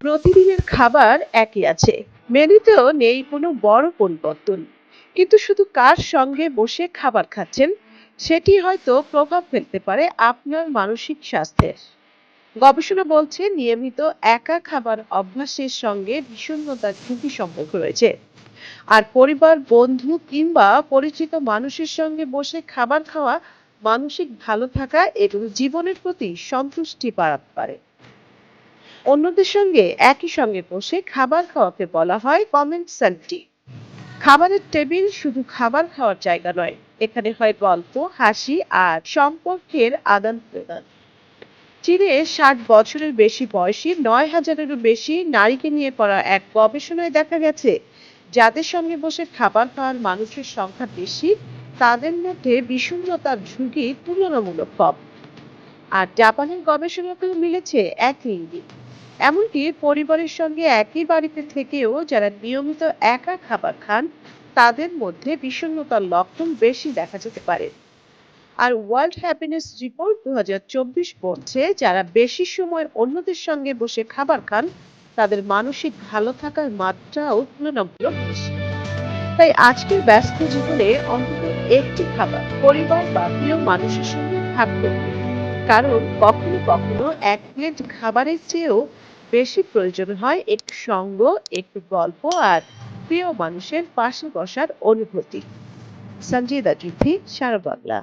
প্রতিদিনের খাবার একই আছে, মেনুতেও নেই কোনো বড় পরিবর্তন, কিন্তু শুধু কার সঙ্গে বসে খাবার খাচ্ছেন সেটি হয়তো প্রভাব ফেলতে পারে আপনার মানসিক স্বাস্থ্যের। গবেষণা বলছে নিয়মিত একা খাবার অভ্যাসের সঙ্গে বিষণ্ণতার ঝুঁকি সম্পর্ক রয়েছে। আর পরিবার, বন্ধু কিংবা পরিচিত মানুষের সঙ্গে বসে খাবার খাওয়া মানসিক ভালো থাকা এবং জীবনের প্রতি সন্তুষ্টি বাড়াতে পারে। অন্যদের সঙ্গে একই সঙ্গে বসে খাবার খাওয়াকে বলা হয় কমেন্ট্যান্টি। খাবারের টেবিল শুধু খাবার খাওয়ার জায়গা নয়, এখানে হয় গল্প, হাসি আর সম্পর্কের আদান প্রদান। চীনে 60 বছরের বেশি বয়সী 9,000-এরও বেশি নারীকে নিয়ে করা এক গবেষণায় দেখা গেছে, যাদের সঙ্গে বসে খাবার খাওয়ার মানুষের সংখ্যা বেশি, তাদের মধ্যে বিষণ্ণতার ঝুঁকি তুলনামূলক কম। আর জাপানের গবেষণাতেও মিলেছে একই ইঙ্গিত। এমনকি পরিবারের সঙ্গে একই বাড়িতে থেকেও যারা নিয়মিত একা খাবার খান, তাদের মধ্যে বিষণ্ণতার লক্ষণ বেশি দেখা যেতে পারে। আর ওয়ার্ল্ড হ্যাপিনেস রিপোর্ট 2024 বলছে যারা বেশি সময় অন্যদের সঙ্গে বসে খাবার খান, তাদের মানসিক ভালো থাকার মাত্রাও তুলনামূলক বেশি। তাই আজকের ব্যস্ত জীবনে অন্তত একটি খাবার পরিবার বা প্রিয় মানুষের সঙ্গে ভাগ করুন। কারণ কখনো কখনো এক প্লেট খাবারের চেয়েও বেশি প্রয়োজন হয় একটু সঙ্গ, একটু গল্প আর প্রিয় মানুষের পাশে বসার অনুভূতি। সঞ্জয় দা, সারা বাংলা।